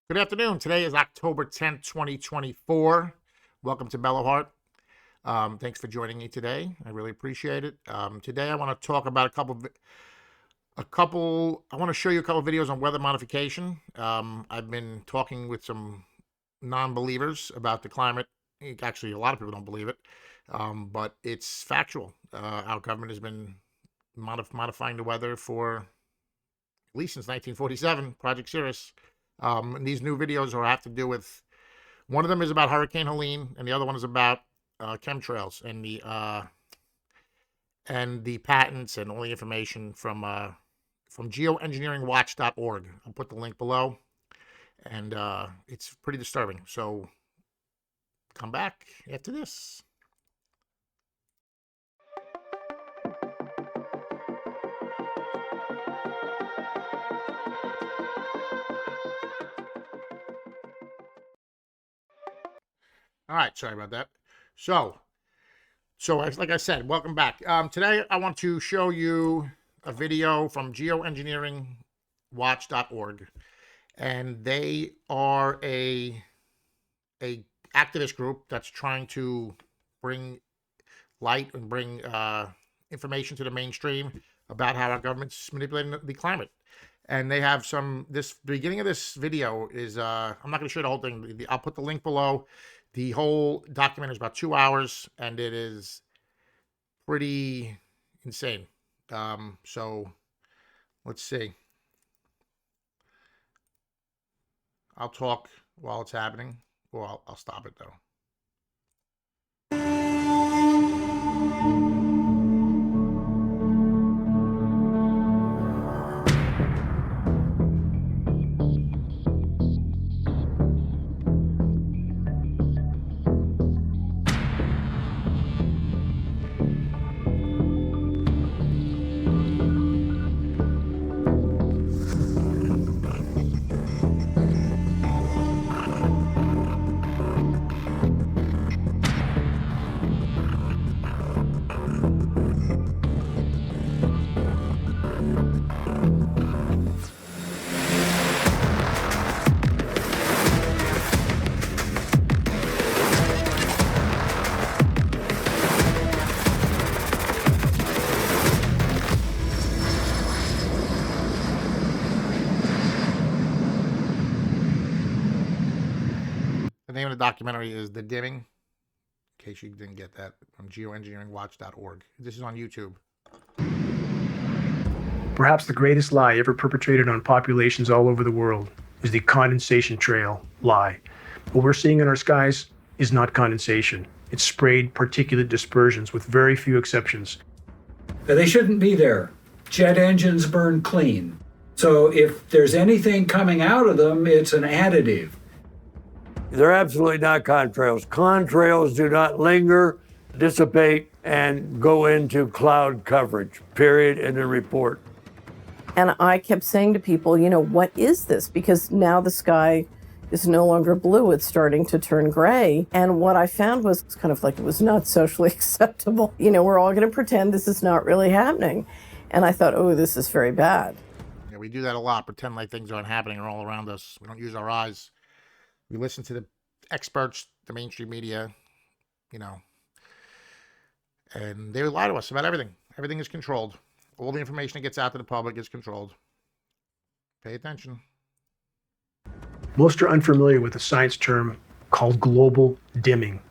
Good afternoon. Today is October 10th, 2024. Welcome to Belloheart. Thanks for joining me today. I really appreciate it. Today I want to talk about I want to show you a couple of videos on weather modification. I've been talking with some non-believers about the climate. Actually, a lot of people don't believe it, but it's factual. Our government has been modifying the weather for at least since 1947, Project Cirrus. And these new videos have to do with, one of them is about Hurricane Helene, and the other one is about chemtrails and the patents and all the information from geoengineeringwatch.org. I'll put the link below, and it's pretty disturbing. So come back after this. All right, sorry about that. So like I said, welcome back. Today I want to show you a video from geoengineeringwatch.org, and they are a activist group that's trying to bring light and bring information to the mainstream about how our government's manipulating the climate. And they have the beginning of this video is, I'm not going to show the whole thing. I'll put the link below. The whole document is about 2 hours, and it is pretty insane. So let's see. I'll talk while it's happening, or I'll stop it though. The name of the documentary is The Dimming, in case you didn't get that, from geoengineeringwatch.org. This is on YouTube. Perhaps the greatest lie ever perpetrated on populations all over the world is the condensation trail lie. What we're seeing in our skies is not condensation. It's sprayed particulate dispersions with very few exceptions. They shouldn't be there. Jet engines burn clean. So if there's anything coming out of them, it's an additive. They're absolutely not contrails. Contrails do not linger, dissipate, and go into cloud coverage, period, in the report. And I kept saying to people, what is this? Because now the sky is no longer blue, it's starting to turn gray. And what I found was kind of like it was not socially acceptable. We're all going to pretend this is not really happening. And I thought, oh, this is very bad. Yeah, we do that a lot, pretend like things aren't happening or all around us. We don't use our eyes. We listen to the experts, the mainstream media, and they lie to us about everything. Everything is controlled. All the information that gets out to the public is controlled. Pay attention. Most are unfamiliar with a science term called global dimming.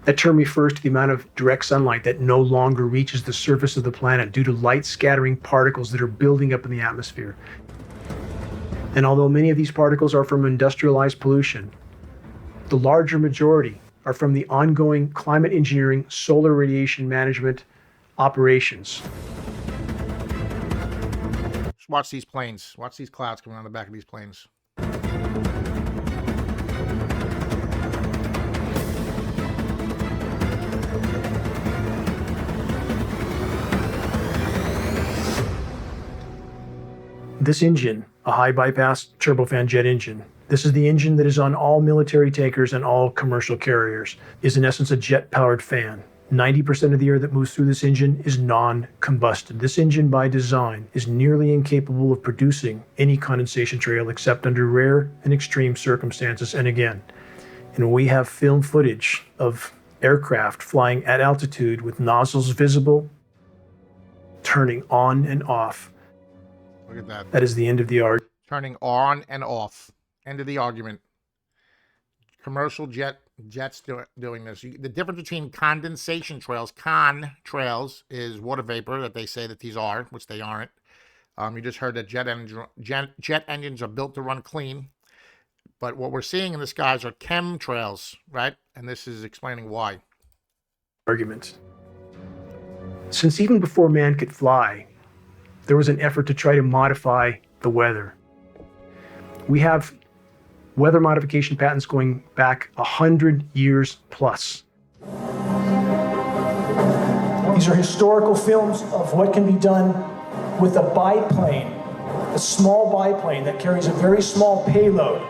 That term refers to the amount of direct sunlight that no longer reaches the surface of the planet due to light scattering particles that are building up in the atmosphere. And although many of these particles are from industrialized pollution, the larger majority are from the ongoing climate engineering solar radiation management operations. Just watch these planes. Watch these clouds coming on the back of these planes. This engine, a high bypass turbofan jet engine, this is the engine that is on all military tankers and all commercial carriers, is in essence a jet-powered fan. 90% of the air that moves through this engine is non-combusted. This engine, by design, is nearly incapable of producing any condensation trail except under rare and extreme circumstances. And again, we have film footage of aircraft flying at altitude with nozzles visible, turning on and off. Look at that. That is the end of the argument. Turning on and off. End of the argument. Commercial jets doing this. The difference between condensation trails, trails, is water vapor that they say that these are, which they aren't. You just heard that jet engines are built to run clean. But what we're seeing in the skies are chemtrails, right? And this is explaining why. Argument. Since even before man could fly, there was an effort to try to modify the weather. We have weather modification patents going back 100 years plus. These are historical films of what can be done with a biplane, a small biplane that carries a very small payload.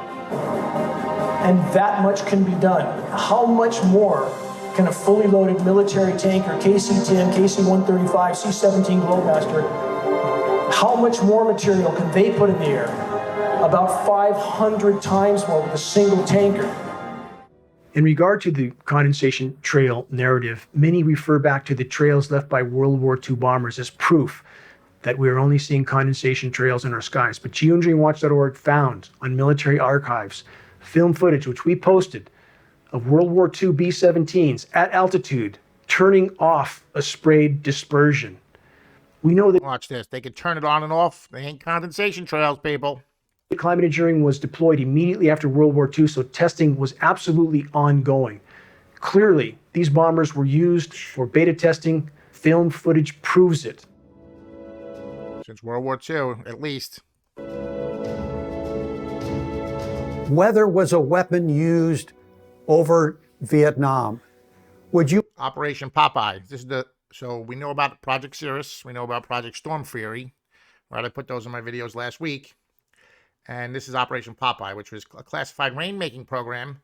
And that much can be done. How much more can a fully loaded military tanker, KC-10, KC-135, C-17 Globemaster, how much more material can they put in the air? About 500 times more with a single tanker. In regard to the condensation trail narrative, many refer back to the trails left by World War II bombers as proof that we are only seeing condensation trails in our skies. But geoengineeringwatch.org found on military archives film footage, which we posted, of World War II B-17s at altitude turning off a sprayed dispersion. We know that. Watch this. They can turn it on and off. They ain't condensation trails, people. Climate engineering was deployed immediately after World War II, so testing was absolutely ongoing. Clearly, these bombers were used for beta testing. Film footage proves it. Since World War II, at least. Weather was a weapon used over Vietnam. Would you? Operation Popeye. This is so we know about Project Cirrus. We know about Project Stormfury. Right, I put those in my videos last week. And this is Operation Popeye, which was a classified rainmaking program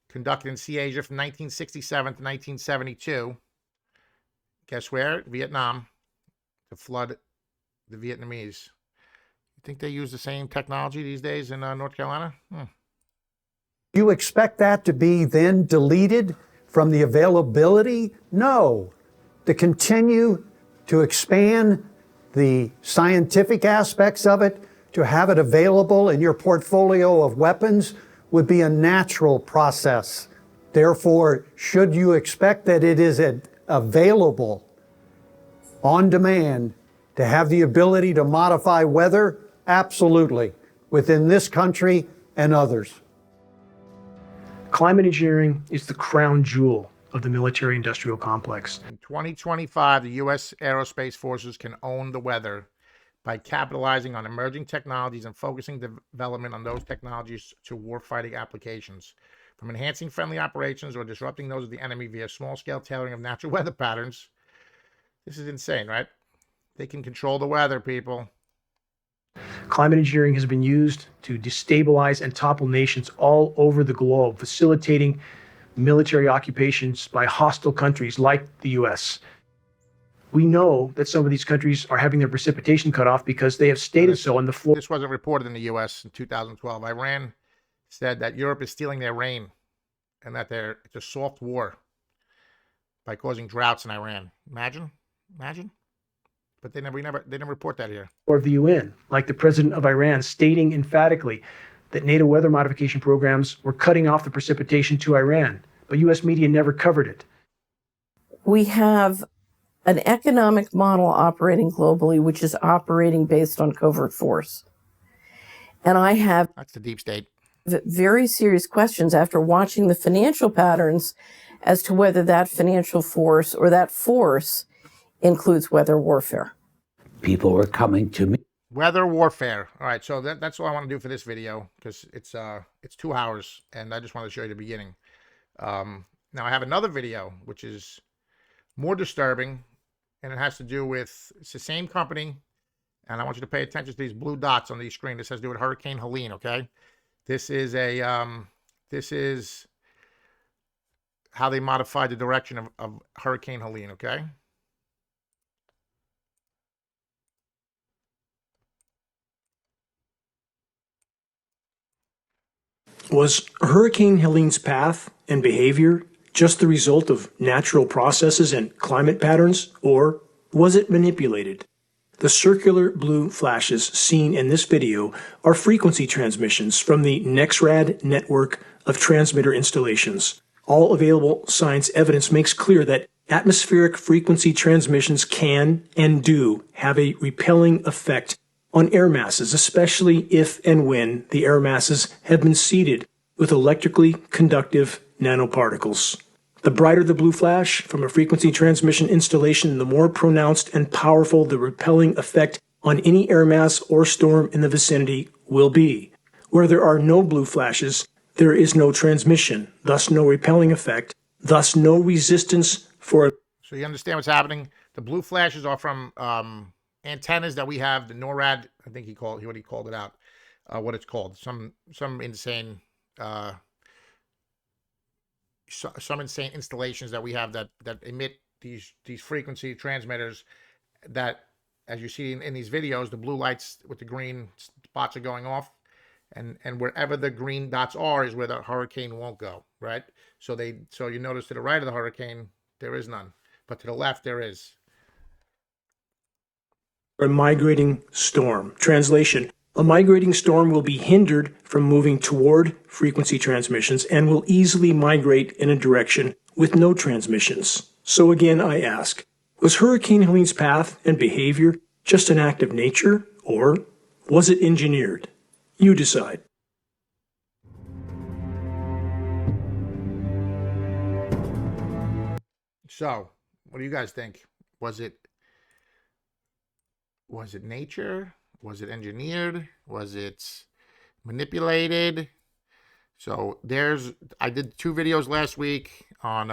conducted in Sea Asia from 1967 to 1972. Guess where? Vietnam. To flood the Vietnamese. You think they use the same technology these days in North Carolina? You expect that to be then deleted from the availability? No. To continue to expand the scientific aspects of it, to have it available in your portfolio of weapons would be a natural process. Therefore, should you expect that it is available on demand to have the ability to modify weather? Absolutely, within this country and others. Climate engineering is the crown jewel of the military-industrial complex. In 2025, the U.S. Aerospace Forces can own the weather by capitalizing on emerging technologies and focusing development on those technologies to warfighting applications. From enhancing friendly operations or disrupting those of the enemy via small-scale tailoring of natural weather patterns. This is insane, right? They can control the weather, people. Climate engineering has been used to destabilize and topple nations all over the globe, facilitating military occupations by hostile countries like the U.S. We know that some of these countries are having their precipitation cut off because they have stated so on the floor. This wasn't reported in the U.S. in 2012. Iran said that Europe is stealing their rain and that it's a soft war by causing droughts in Iran. Imagine. But they didn't report that here. Or of the UN, like the president of Iran stating emphatically that NATO weather modification programs were cutting off the precipitation to Iran, but U.S. media never covered it. We have an economic model operating globally, which is operating based on covert force. And I have That's the deep state. Very serious questions after watching the financial patterns as to whether that financial force or that force includes weather warfare. People were coming to me. Weather warfare. All right, so that's all I want to do for this video because it's 2 hours and I just wanted to show you the beginning. Now I have another video which is more disturbing, and it has to do with, it's the same company, and I want you to pay attention to these blue dots on the screen. This has to do with Hurricane Helene, okay? This is how they modified the direction of Hurricane Helene, okay? Was Hurricane Helene's path and behavior just the result of natural processes and climate patterns, or was it manipulated? The circular blue flashes seen in this video are frequency transmissions from the NexRad network of transmitter installations. All available science evidence makes clear that atmospheric frequency transmissions can and do have a repelling effect on air masses, especially if and when the air masses have been seeded with electrically conductive nanoparticles. The brighter the blue flash from a frequency transmission installation, the more pronounced and powerful the repelling effect on any air mass or storm in the vicinity will be. Where there are no blue flashes, there is no transmission, thus no repelling effect, thus no resistance for... So you understand what's happening? The blue flashes are from antennas that we have, the NORAD, I think he called it out, what it's called, some insane some insane installations that we have that emit these frequency transmitters that, as you see in these videos, the blue lights with the green spots are going off, and wherever the green dots are is where the hurricane won't go, right? So you notice to the right of the hurricane there is none, but to the left there is. A migrating storm. Translation: a migrating storm will be hindered from moving toward frequency transmissions and will easily migrate in a direction with no transmissions. So again, I ask, was Hurricane Helene's path and behavior just an act of nature, or was it engineered? You decide. So, what do you guys think? Was it nature? Was it engineered? Was it manipulated? So I did 2 videos last week on,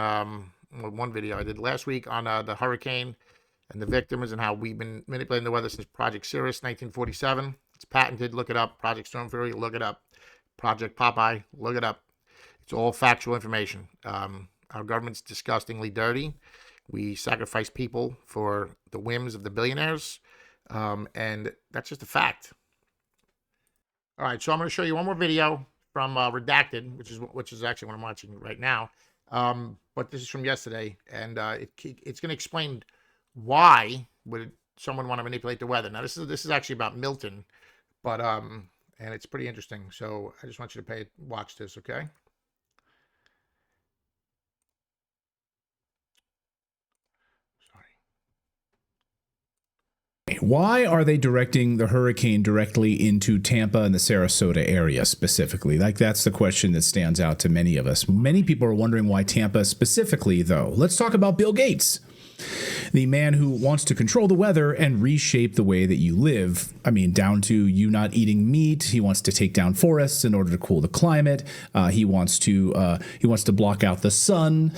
one video I did last week on the hurricane and the victims and how we've been manipulating the weather since Project Cirrus, 1947. It's patented. Look it up. Project Stormfury, look it up. Project Popeye, look it up. It's all factual information. Our government's disgustingly dirty. We sacrifice people for the whims of the billionaires. And that's just a fact. All right, so I'm going to show you one more video from REdacted, which is actually what I'm watching right now. But this is from yesterday, and it's going to explain why would someone want to manipulate the weather. Now, this is actually about Milton, but and it's pretty interesting. So I just want you to watch this, okay? Why are they directing the hurricane directly into Tampa and the Sarasota area specifically? Like, that's the question that stands out to many of us. Many people are wondering why Tampa specifically, though. Let's talk about Bill Gates, the man who wants to control the weather and reshape the way that you live. I mean, down to you not eating meat. He wants to take down forests in order to cool the climate. He wants to block out the sun.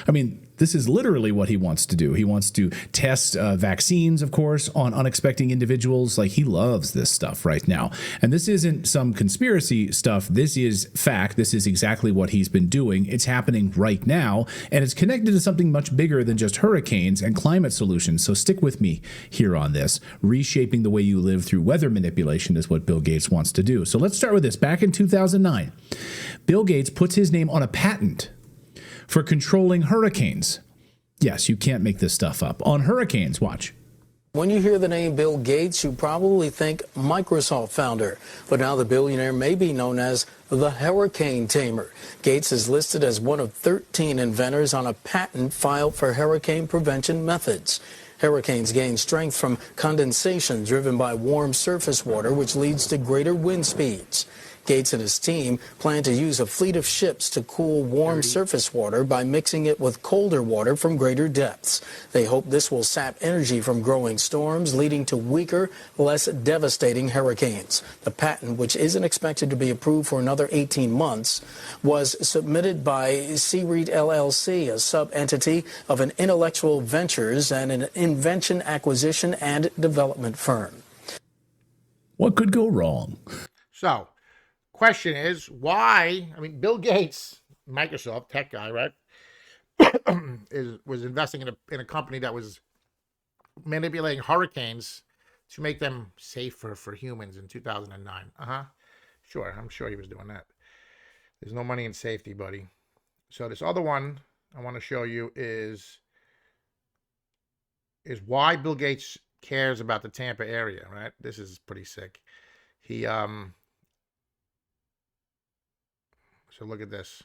I mean, this is literally what he wants to do. He wants to test vaccines, of course, on unexpected individuals. Like, he loves this stuff right now. And this isn't some conspiracy stuff. This is fact. This is exactly what he's been doing. It's happening right now, and it's connected to something much bigger than just hurricanes and climate solutions. So stick with me here on this. Reshaping the way you live through weather manipulation is what Bill Gates wants to do. So let's start with this. Back in 2009, Bill Gates puts his name on a patent for controlling hurricanes. Yes, you can't make this stuff up. On hurricanes, watch. When you hear the name Bill Gates, you probably think Microsoft founder, but now the billionaire may be known as the hurricane tamer. Gates is listed as one of 13 inventors on a patent filed for hurricane prevention methods. Hurricanes gain strength from condensation driven by warm surface water, which leads to greater wind speeds. Gates and his team plan to use a fleet of ships to cool warm surface water by mixing it with colder water from greater depths. They hope this will sap energy from growing storms, leading to weaker, less devastating hurricanes. The patent, which isn't expected to be approved for another 18 months, was submitted by REdacted LLC, a sub-entity of an Intellectual Ventures and an invention acquisition and development firm. What could go wrong? So, question is, why? I mean, Bill Gates, Microsoft, tech guy, right? was investing in a company that was manipulating hurricanes to make them safer for humans in 2009. Sure, I'm sure he was doing that. There's no money in safety, buddy. So this other one I want to show you is why Bill Gates cares about the Tampa area, right? This is pretty sick. So look at this.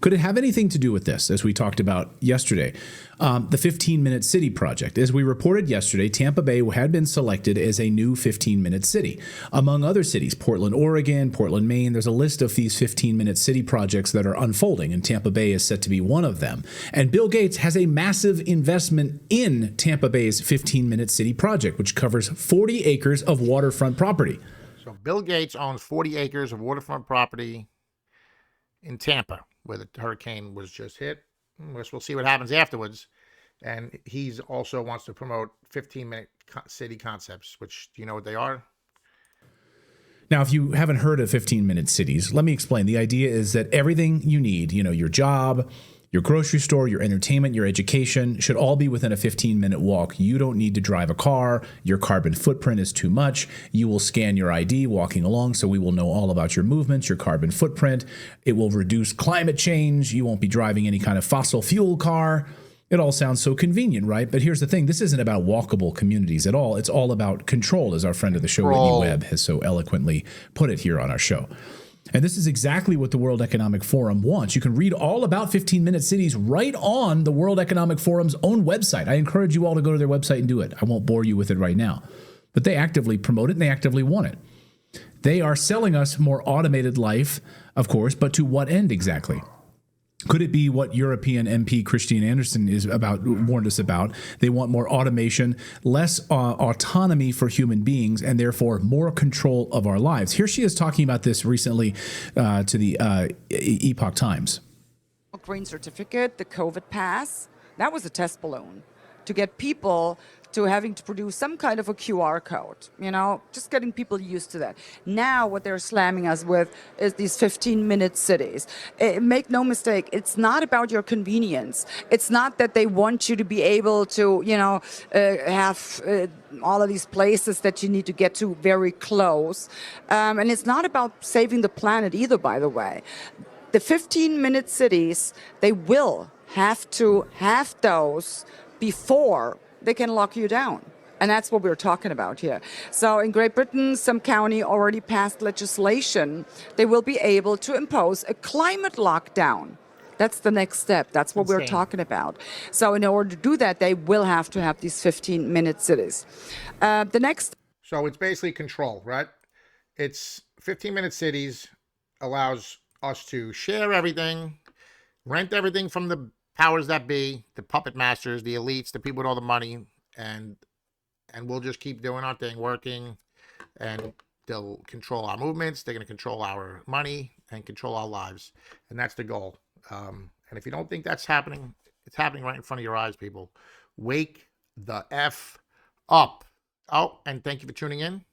Could it have anything to do with this, as we talked about yesterday? The 15-minute city project. As we reported yesterday, Tampa Bay had been selected as a new 15-minute city. Among other cities, Portland, Oregon, Portland, Maine, there's a list of these 15-minute city projects that are unfolding, and Tampa Bay is set to be one of them. And Bill Gates has a massive investment in Tampa Bay's 15-minute city project, which covers 40 acres of waterfront property. So Bill Gates owns 40 acres of waterfront property in Tampa, where the hurricane was just hit. We'll see what happens afterwards. And he's also wants to promote 15-minute city concepts, which, do you know what they are? Now, if you haven't heard of 15-minute cities, let me explain. The idea is that everything you need, your job, your grocery store, your entertainment, your education, should all be within a 15-minute walk. You don't need to drive a car. Your carbon footprint is too much. You will scan your ID walking along, so we will know all about your movements, your carbon footprint. It will reduce climate change. You won't be driving any kind of fossil fuel car. It all sounds so convenient, right? But here's the thing. This isn't about walkable communities at all. It's all about control, as our friend of the show, Whitney Webb, has so eloquently put it here on our show. And this is exactly what the World Economic Forum wants. You can read all about 15-minute cities right on the World Economic Forum's own website. I encourage you all to go to their website and do it. I won't bore you with it right now. But they actively promote it and they actively want it. They are selling us more automated life, of course, but to what end exactly? Could it be what European MP Christine Anderson warned us about? They want more automation, less autonomy for human beings, and therefore more control of our lives. Here she is talking about this recently to the Epoch Times. Green certificate, the COVID pass, that was a test balloon to get people to having to produce some kind of a QR code, just getting people used to that. Now what they're slamming us with is these 15-minute cities. Make no mistake, it's not about your convenience. It's not that they want you to be able to, have all of these places that you need to get to very close. And it's not about saving the planet either, by the way. The 15-minute cities, they will have to have those before they can lock you down. And that's what we're talking about here. So in Great Britain, some county already passed legislation. They will be able to impose a climate lockdown. That's the next step. That's what we're talking about. So in order to do that, they will have to have these 15-minute cities. So it's basically control, right? It's 15-minute cities allows us to share everything, rent everything from the powers that be, the puppet masters, the elites, the people with all the money, and we'll just keep doing our thing, working, and they'll control our movements. They're going to control our money and control our lives, and that's the goal. And if you don't think that's happening, it's happening right in front of your eyes, people. Wake the F up. Oh, and thank you for tuning in.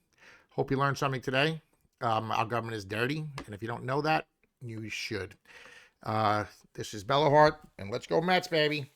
Hope you learned something today. Our government is dirty, and if you don't know that, you should. This is Belloheart, and let's go Mets, baby.